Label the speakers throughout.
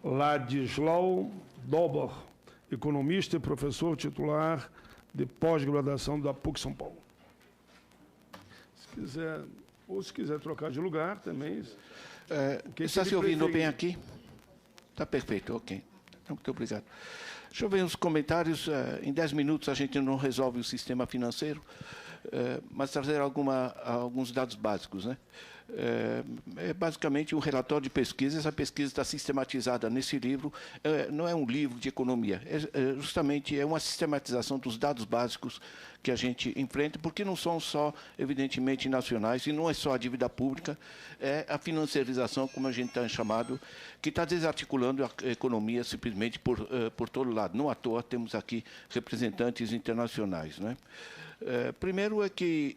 Speaker 1: Ladislau Dober, economista e professor titular de pós-graduação da PUC São Paulo. Se quiser trocar de lugar também.
Speaker 2: Está se ouvindo bem aqui? Está perfeito, ok. Muito obrigado. Deixa eu ver os comentários. Em 10 minutos a gente não resolve o sistema financeiro, mas trazer alguns dados básicos, né? É basicamente um relatório de pesquisa. Essa pesquisa está sistematizada nesse livro. Não é um livro de economia, justamente é uma sistematização dos dados básicos que a gente enfrenta, porque não são só, evidentemente, nacionais, e não é só a dívida pública, é a financiarização, como a gente está chamado, que está desarticulando a economia simplesmente por todo lado. Não à toa temos aqui representantes internacionais, né? Primeiro é que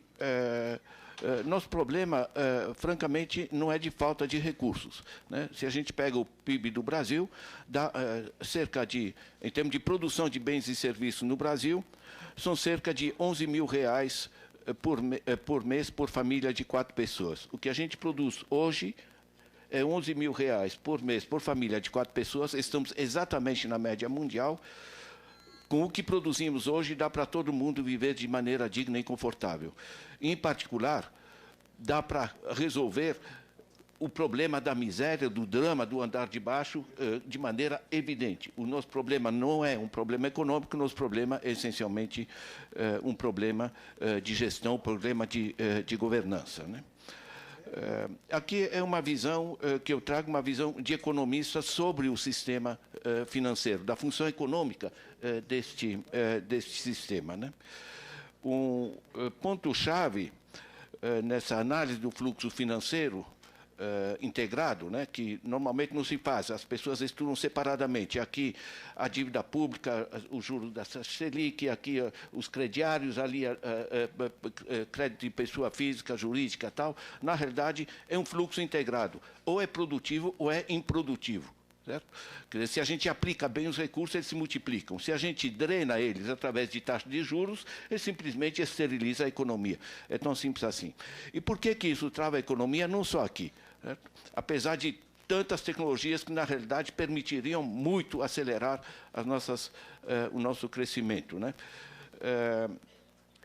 Speaker 2: nosso problema, francamente, não é de falta de recursos, né? Se a gente pega o PIB do Brasil, dá cerca de, em termos de produção de bens e serviços no Brasil, são cerca de R$11 mil por mês por família de 4 pessoas. O que a gente produz hoje é R$11 mil por mês por família de 4 pessoas. Estamos exatamente na média mundial. Com o que produzimos hoje, dá para todo mundo viver de maneira digna e confortável. Em particular, dá para resolver o problema da miséria, do drama, do andar de baixo, de maneira evidente. O nosso problema não é um problema econômico, o nosso problema é essencialmente um problema de gestão, um problema de governança, né? Aqui é uma visão que eu trago, uma visão de economista sobre o sistema financeiro, da função econômica deste sistema, né? Um ponto-chave nessa análise do fluxo financeiro integrado, né, que normalmente não se faz, as pessoas estudam separadamente. Aqui a dívida pública, o juro da Selic, aqui os crediários, ali crédito de pessoa física, jurídica, tal. Na realidade, é um fluxo integrado. Ou é produtivo ou é improdutivo. Certo? Quer dizer, se a gente aplica bem os recursos, eles se multiplicam. Se a gente drena eles através de taxas de juros, ele simplesmente esteriliza a economia. É tão simples assim. E por que isso trava a economia? Não só aqui. Certo? Apesar de tantas tecnologias que, na realidade, permitiriam muito acelerar o nosso crescimento, né?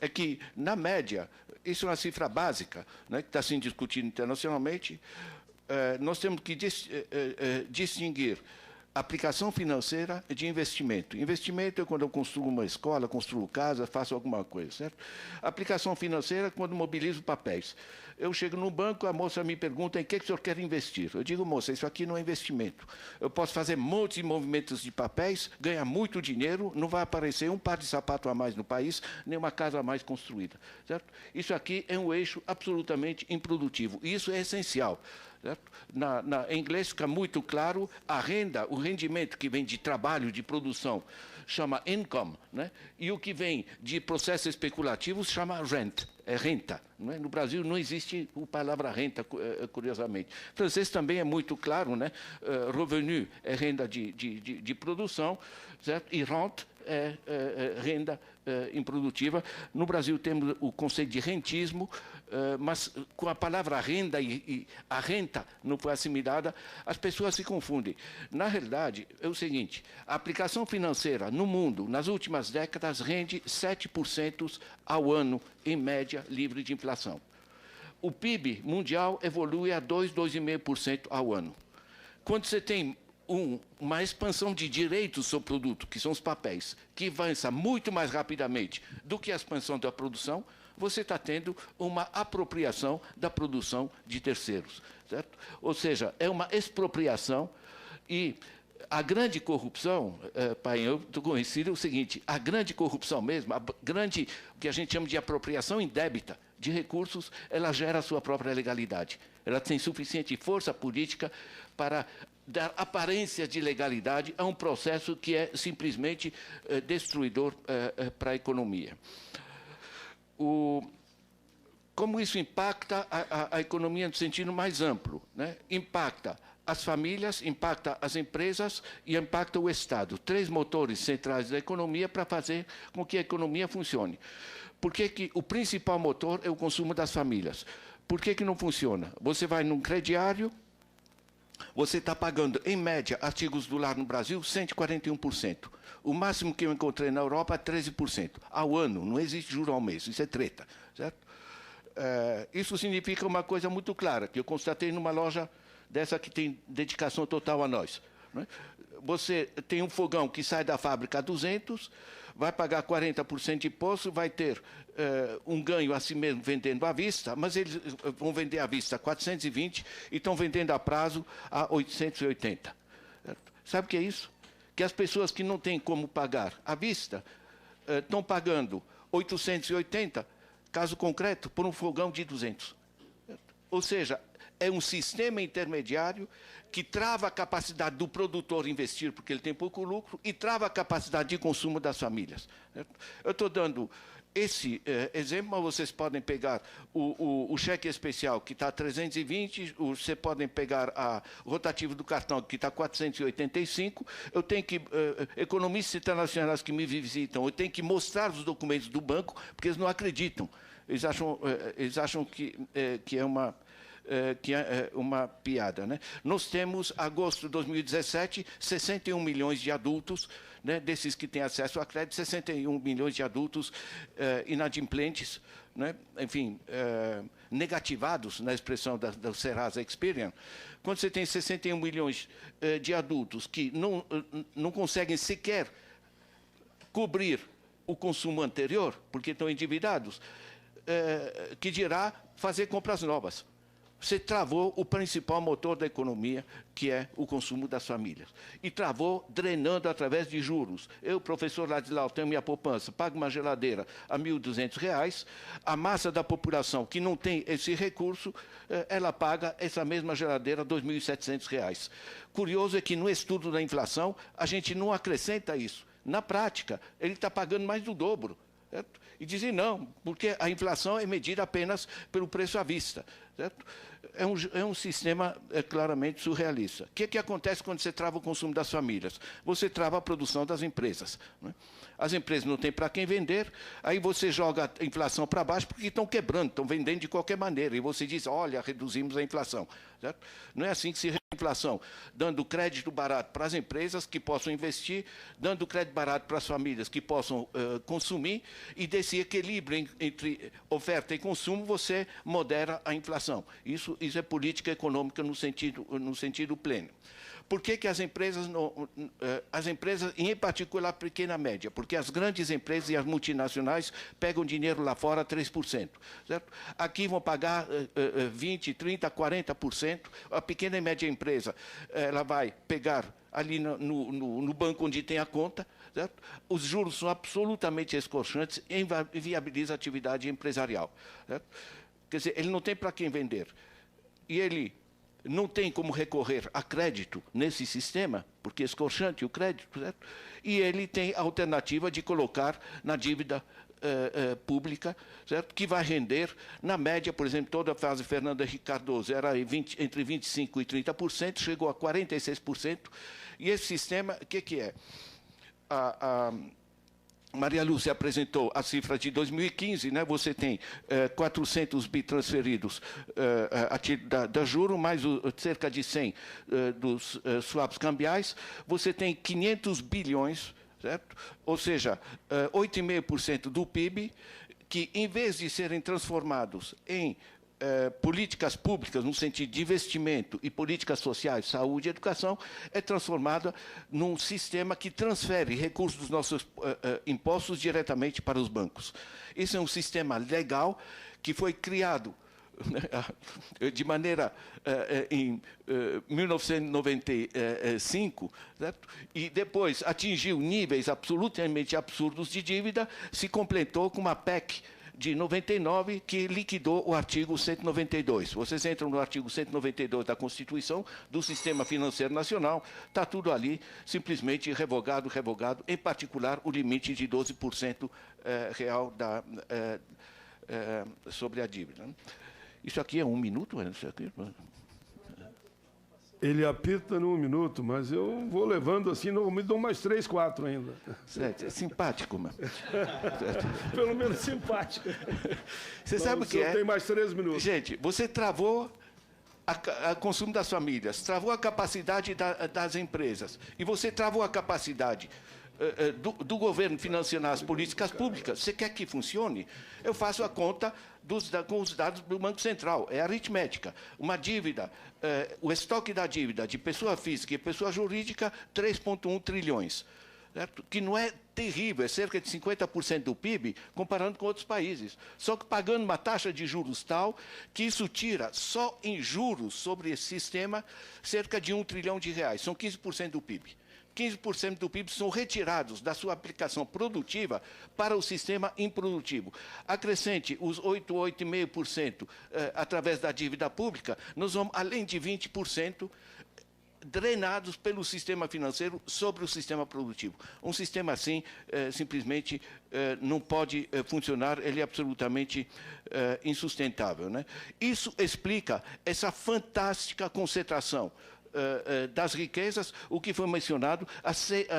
Speaker 2: É que, na média, isso é uma cifra básica, né, que está sendo discutida internacionalmente. Nós temos que distinguir aplicação financeira de investimento. Investimento é quando eu construo uma escola, construo casa, faço alguma coisa, certo? Aplicação financeira é quando mobilizo papéis. Eu chego no banco, a moça me pergunta em que o senhor quer investir. Eu digo, moça, isso aqui não é investimento. Eu posso fazer montes de movimentos de papéis, ganhar muito dinheiro, não vai aparecer um par de sapato a mais no país, nem uma casa a mais construída, certo? Isso aqui é um eixo absolutamente improdutivo. E isso é essencial. Em inglês fica muito claro, a renda, o rendimento que vem de trabalho, de produção, chama income, né? E o que vem de processos especulativos chama rent, é renta. Não é? No Brasil não existe a palavra renta, curiosamente. Em francês também é muito claro, né? Revenu é renda de produção, certo? E rente é renda improdutiva. No Brasil temos o conceito de rentismo, mas com a palavra renda e a renta não foi assimilada, as pessoas se confundem. Na realidade, é o seguinte, a aplicação financeira no mundo, nas últimas décadas, rende 7% ao ano, em média, livre de inflação. O PIB mundial evolui a 2,5% ao ano. Quando você tem uma expansão de direitos sobre o produto, que são os papéis, que avança muito mais rapidamente do que a expansão da produção, você está tendo uma apropriação da produção de terceiros, certo? Ou seja, é uma expropriação. E a grande corrupção, pai, eu estou conhecido, é o seguinte, a grande corrupção mesmo, o que a gente chama de apropriação indébita de recursos, ela gera a sua própria legalidade. Ela tem suficiente força política para dar aparência de legalidade a um processo que é simplesmente destruidor para a economia. Como isso impacta a economia no sentido mais amplo, né? Impacta as famílias, impacta as empresas e impacta o Estado. 3 motores centrais da economia para fazer com que a economia funcione. Por que o principal motor é o consumo das famílias? Por que não funciona? Você vai num crediário, você está pagando, em média, artigos do lar no Brasil, 141%. O máximo que eu encontrei na Europa é 13%. Ao ano, não existe juro ao mês, isso é treta. Certo? Isso significa uma coisa muito clara, que eu constatei numa loja dessa que tem dedicação total a nós. Né? Você tem um fogão que sai da fábrica a 200, vai pagar 40% de imposto, vai ter um ganho assim mesmo vendendo à vista, mas eles vão vender à vista a 420 e estão vendendo a prazo a 880. Certo? Sabe o que é isso? Que as pessoas que não têm como pagar à vista estão pagando 880, caso concreto, por um fogão de 200. Certo? Ou seja, é um sistema intermediário que trava a capacidade do produtor investir, porque ele tem pouco lucro, e trava a capacidade de consumo das famílias. Certo? Eu estou dando esse exemplo, mas vocês podem pegar o cheque especial, que está 320, vocês podem pegar o rotativo do cartão, que está 485. Eu tenho que, economistas internacionais que me visitam, eu tenho que mostrar os documentos do banco, porque eles não acreditam. Eles acham que é uma piada. Né? Nós temos, agosto de 2017, 61 milhões de adultos, né, desses que têm acesso a crédito, 61 milhões de adultos inadimplentes, né, enfim, negativados, na expressão do Serasa Experian. Quando você tem 61 milhões de adultos que não conseguem sequer cobrir o consumo anterior, porque estão endividados, que dirá fazer compras novas. Você travou o principal motor da economia, que é o consumo das famílias. E travou drenando através de juros. Eu, professor Ladislau, tenho minha poupança, pago uma geladeira a R$ 1.200, a massa da população que não tem esse recurso, ela paga essa mesma geladeira R$ 2.700. Curioso é que no estudo da inflação, a gente não acrescenta isso. Na prática, ele está pagando mais do dobro. Certo? E dizem não, porque a inflação é medida apenas pelo preço à vista. Certo? É um sistema claramente surrealista. O que acontece quando você trava o consumo das famílias? Você trava a produção das empresas. Né? As empresas não têm para quem vender, aí você joga a inflação para baixo porque estão quebrando, estão vendendo de qualquer maneira. E você diz, olha, reduzimos a inflação. Certo? Não é assim que se reduz a inflação. Dando crédito barato para as empresas que possam investir, dando crédito barato para as famílias que possam consumir, e desse equilíbrio entre oferta e consumo, você modera a inflação. Isso é política econômica no sentido pleno. Por que as empresas, em particular a pequena e média? Porque as grandes empresas e as multinacionais pegam dinheiro lá fora 3%. Certo? Aqui vão pagar 20%, 30%, 40%. A pequena e média empresa ela vai pegar ali no banco onde tem a conta. Certo? Os juros são absolutamente escorchantes e inviabilizam a atividade empresarial. Certo? Quer dizer, ele não tem para quem vender. E ele não tem como recorrer a crédito nesse sistema, porque é escorchante o crédito, certo? E ele tem a alternativa de colocar na dívida pública, certo? Que vai render, na média, por exemplo, toda a fase Fernando Henrique Cardoso era entre 25% e 30%, chegou a 46%. E esse sistema, o que é? Maria Lúcia apresentou a cifra de 2015, né? Você tem 400 bi transferidos a título da juro, mais cerca de 100 dos swaps cambiais. Você tem 500 bilhões, certo? Ou seja, 8,5% do PIB, que, em vez de serem transformados em políticas públicas, no sentido de investimento e políticas sociais, saúde e educação, é transformada num sistema que transfere recursos dos nossos impostos diretamente para os bancos. Esse é um sistema legal que foi criado de maneira em 1995, certo? E depois atingiu níveis absolutamente absurdos de dívida, se completou com uma PEC de 99, que liquidou o artigo 192. Vocês entram no artigo 192 da Constituição do Sistema Financeiro Nacional, está tudo ali, simplesmente revogado, em particular o limite de 12% real sobre a dívida. Isso aqui é 1 minuto? Isso aqui?
Speaker 1: Ele apita no 1 minuto, mas eu vou levando assim, não me dou mais 3, 4 ainda.
Speaker 2: Certo, é simpático, mano.
Speaker 1: Pelo menos simpático.
Speaker 2: Você sabe o que é?
Speaker 1: Tem mais 3 minutos.
Speaker 2: Gente, você travou o consumo das famílias, travou a capacidade das empresas, e você travou a capacidade do governo financiar as políticas públicas, você quer que funcione? Eu faço a conta com os dados do Banco Central, é aritmética. Uma dívida, o estoque da dívida de pessoa física e pessoa jurídica, 3,1 trilhões. Certo? Que não é terrível, é cerca de 50% do PIB, comparando com outros países. Só que pagando uma taxa de juros tal que isso tira, só em juros sobre esse sistema, cerca de R$1 trilhão. São 15% do PIB. 15% do PIB são retirados da sua aplicação produtiva para o sistema improdutivo. Acrescente os 8,5% através da dívida pública, nós vamos além de 20% drenados pelo sistema financeiro sobre o sistema produtivo. Um sistema assim, simplesmente, não pode funcionar, ele é absolutamente insustentável, né? Isso explica essa fantástica concentração das riquezas, o que foi mencionado,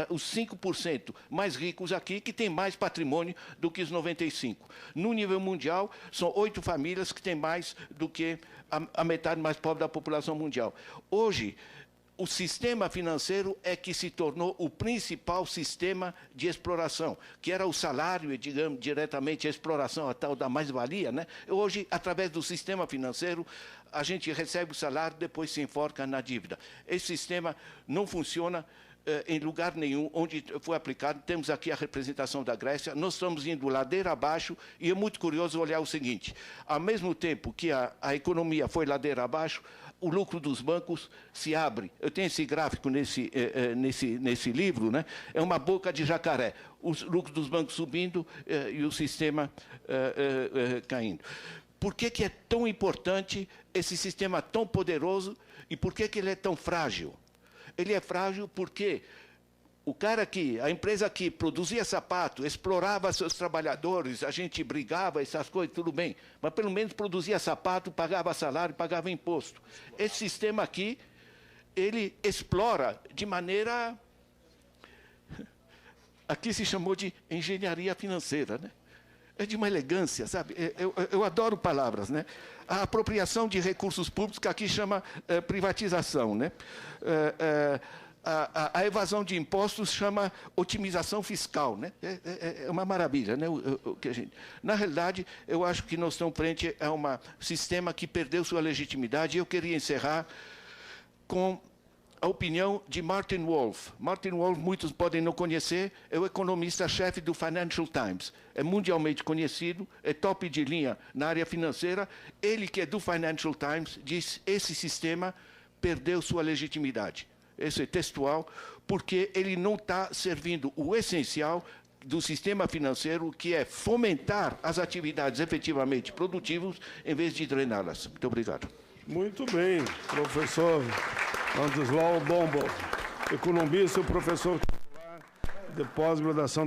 Speaker 2: os 5% mais ricos aqui, que têm mais patrimônio do que os 95%. No nível mundial, são 8 famílias que têm mais do que a metade mais pobre da população mundial. Hoje, o sistema financeiro é que se tornou o principal sistema de exploração, que era o salário e, digamos, diretamente a exploração, a tal da mais-valia, né? Hoje, através do sistema financeiro, a gente recebe o salário, depois se enforca na dívida. Esse sistema não funciona em lugar nenhum onde foi aplicado. Temos aqui a representação da Grécia, nós estamos indo ladeira abaixo, e é muito curioso olhar o seguinte: ao mesmo tempo que a economia foi ladeira abaixo, o lucro dos bancos se abre. Eu tenho esse gráfico nesse livro, né? É uma boca de jacaré. Os lucros dos bancos subindo e o sistema caindo. Por que é tão importante esse sistema tão poderoso e por que ele é tão frágil? Ele é frágil porque a empresa que produzia sapato, explorava seus trabalhadores, a gente brigava, essas coisas, tudo bem, mas pelo menos produzia sapato, pagava salário, pagava imposto. Esse sistema aqui, ele explora de maneira... Aqui se chamou de engenharia financeira, né? É de uma elegância, sabe? Eu adoro palavras, né? A apropriação de recursos públicos, que aqui chama privatização, né? A evasão de impostos chama otimização fiscal, né? É uma maravilha, né? Na realidade, eu acho que nós estamos frente a um sistema que perdeu sua legitimidade, e eu queria encerrar com a opinião de Martin Wolf. Martin Wolf, muitos podem não conhecer, é o economista-chefe do Financial Times. É mundialmente conhecido, é top de linha na área financeira. Ele, que é do Financial Times, diz que esse sistema perdeu sua legitimidade. Esse é textual, porque ele não está servindo o essencial do sistema financeiro, que é fomentar as atividades efetivamente produtivas, em vez de drená-las. Muito obrigado.
Speaker 1: Muito bem, professor Landislau Dombo, economista e professor titular de pós-graduação